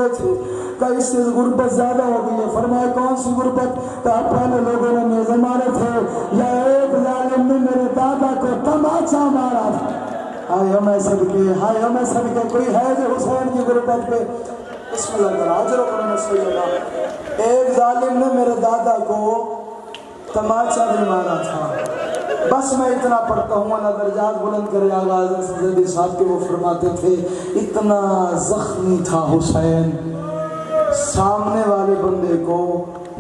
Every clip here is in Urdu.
گئے تھے کہ اس سے غربت زیادہ ہو گئی ہے. فرمایا کون سی غربت؟ کہا پہلے لوگوں نے نیزے مارے تھے یا ایک ظالم نے میرے دادا کو تماچا مارا تھا. ہائے ہمیں صدقے، ہائے ہمیں صدقے. کوئی ہے جو حسین کی غربت پہ بسم اللہ کرا حاضر کرنا سیدنا؟ ایک ظالم نے میرے دادا کو تماچا بھی مارا تھا. بس میں اتنا پڑھتا ہوں، اللہ درجات بلند کرے آغا حضرت سیدی صاحب کے. وہ فرماتے تھے اتنا زخمی تھا حسین، سامنے والے بندے کو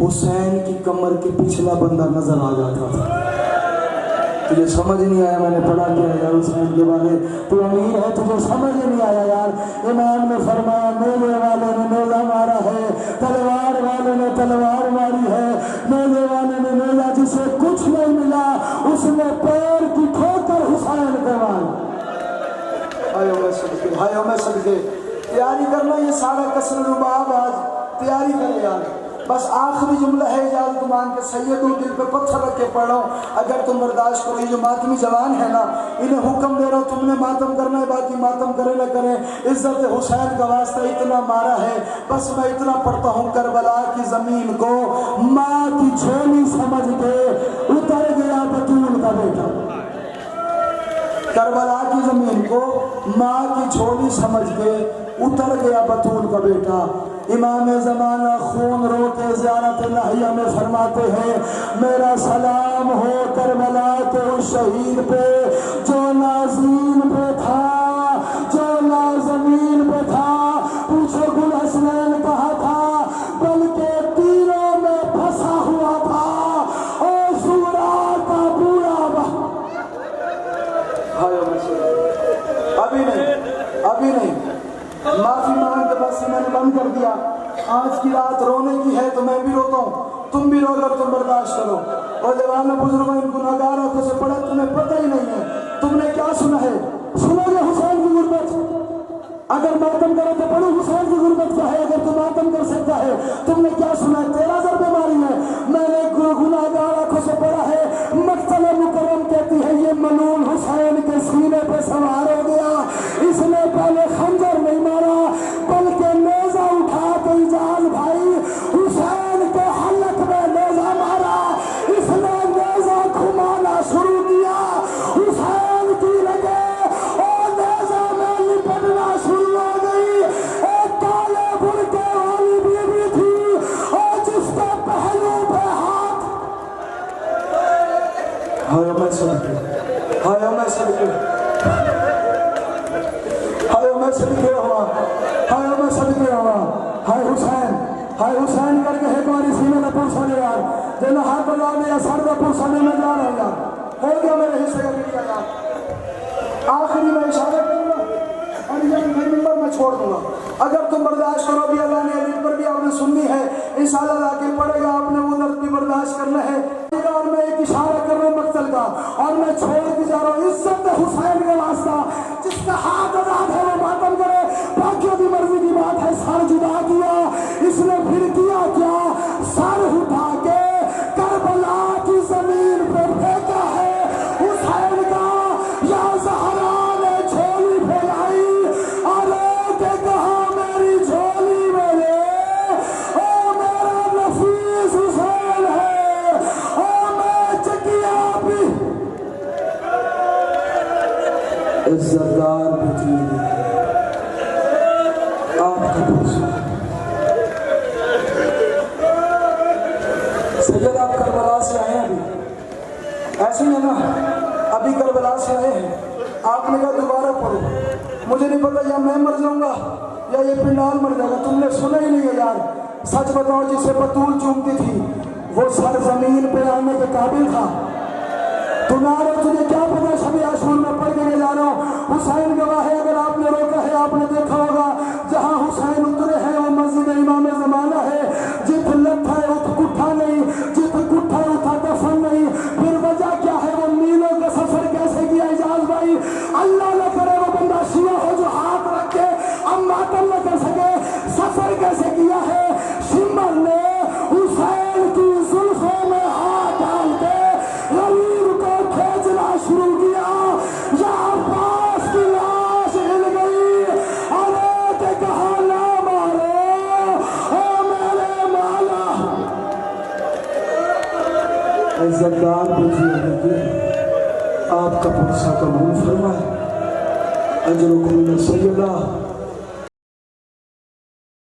حسین کی کمر کے پچھلا بندہ نظر آ جاتا تھا. تجھے سمجھ نہیں آیا میں نے پڑھا کیا یار حسین کے بارے؟ تو امیر ہے، تجھے سمجھ نہیں آیا یار. امام نے فرمایا نیزے والے نے نیزہ مارا ہے، تلوار والے نے تلوار ماری ہے. نیزے والے نے نیزہ جسے کچھ نہیں ملا اس نے پیر کی ٹھوکر حسین کو ماری. ہائے میں صدقے، ہائے میں صدقے. تیاری کرنا یہ سارا کسر رباب آج تیاری کرے یار. بس آخری جملہ ہے اجازت مان کے سیدوں دل پہ پتھر رکھ کے پڑھ رہا ہوں، اگر تم برداشت کرو. یہ جو ماتمی جوان ہے نا انہیں حکم دے رہا ہوں تم نے ماتم کرنا ہے، باقی ماتم کرے نہ کریں. عزت حسین کا واسطہ اتنا مارا ہے. بس میں اتنا پڑھتا ہوں کربلا کی زمین کو ماں کی جھولی سمجھ کے اتر گیا بطول کا بیٹا. کربلا کی زمین کو ماں کی جھولی سمجھ کے اتر گیا بطول کا بیٹا. امام زمانہ خون رو کے زیارت لہیہ میں فرماتے ہیں میرا سلام ہو کربلا کے اس شہید پہ جو نازین پہ تھا، جو نازمین پہ تھا. پوچھو گل حسنین کہا تھا بلکہ تیروں میں پھنسا ہوا تھا اور سورا کا بوڑھا. ابھی نہیں، ابھی نہیں، معافی مانگ کے بس میں نے بند کر دیا. آج کی رات رونے کی ہے تو میں بھی روتا ہوں، تم بھی رو کر تم برداشت کرو. اور جوان بزرگوں ان گناہگار آنکھوں سے پڑھا تمہیں پتہ ہی نہیں ہے تم نے کیا سنا ہے. سنو گے حسین کی غربت؟ اگر ماتم کرو تو پڑھو حسین کی غربت کیا ہے. اگر تم ماتم کر سکتا ہے تم نے کیا سنا ہے؟ 13 ضرب ماری ہے. میں نے گناہگار آنکھوں سے پڑھا ہے مقتل مکرم کہتی ہے یہ ملعون حسین کے سینے پہ سوار ہو گیا. اس نے پہلے خنجر نہیں مارا بلکہ نیزہ اٹھا کے اجاز بھائی حسین کے حلق میں نیزہ مارا. اس نے نیزہ گھمانا شروع کیا، حسین کی لگے اور نیزہ میں لپٹنا شروع ہو گئی. ایک کالے برقع والی بیوی تھی اور جس کے پہلو پہ ہاتھ. ہائے میں صدقے، ہائے میں صدقے، ہائے میں صدقے ہوا، ہائے میں صدقے ہوا. ہائے حسین، ہائے حسین کر کے ایک باری سینے میں پرسا لے یار. جنہوں ہاتھ بلا دیا سر میں پرسا لے میں جا رہا یار. ہو گیا میرے حصے کا گریا یار. آخری میں اشارہ کروں گا اور یہ ممبر میں چھوڑ دوں گا. اگر تم برداشت کرو بھی اللہ نے علی پر بھی آپ نے سننی ہے انشاءاللہ لا کے پڑے گا آپ نے وہ درد بھی برداشت کرنا ہے. اور میں ایک اشارہ کر رہا ہوں مقتل کا اور میں چھوڑ کے جا رہا ہوں. عزت حسین کا واسطہ جس کا ہاتھ آزاد ہے وہ ماتم کرے، باقیوں کی مرضی کی بات ہے. سر جدا کیا اس نے پھر کیا کیا؟ سر اٹھا کے کربلا کی زمین پہ پھینکا ہے حسین کا. یا زہرا نے جھولی پھیلائی اور کے کہا میری جھولی میں لے او میرا نفیس حسین ہے او میں چکیا بھی عزتدار بیٹی آپ کا پوچھا. سید آپ کربلا سے آئے ہیں ابھی ایسے ہی ہے نا؟ ابھی کربلا سے آئے ہیں. آپ نے کہا دوبارہ پڑھو. مجھے نہیں پتا یا میں مر جاؤں گا یا یہ پنڈال مر جائے گا. تم نے سنا ہی نہیں ہے یار. سچ بتاؤ جسے بطول چومتی تھی وہ سر زمین پہ آنے کے قابل تھا؟ تمہارا تجھے کیا پتا شب عاشور میں پڑھ کے جا رہا ہوں. حسین گواہ ہے. اگر آپ نے روکا ہے آپ نے دیکھا ہوگا جہاں حسین اترے ہیں وہ مسجد امام زمانہ ہے. جت لٹھا ہے ات کٹھا نہیں، جت کٹھا اتھا دفن نہیں. پھر وجہ کیا ہے؟ وہ میلوں کا سفر کیسے کیا اجاز بھائی؟ اللہ نہ کرے وہ بندہ شیعہ ہو جو ہاتھ رکھ کے اب ماتم نہ کر سکے. سفر کیسے کیا ہے؟ شمر نے حسین کی زلفوں میں ہاتھ ڈال کے غریب کو کھینچنا شروع کیا. یا عباس کی لاش ہل گئی اور ایک کہا نہ مارے عزتدار بزرگی آپ کا پرسہ قبول فرمائے اجرکم من السیدہ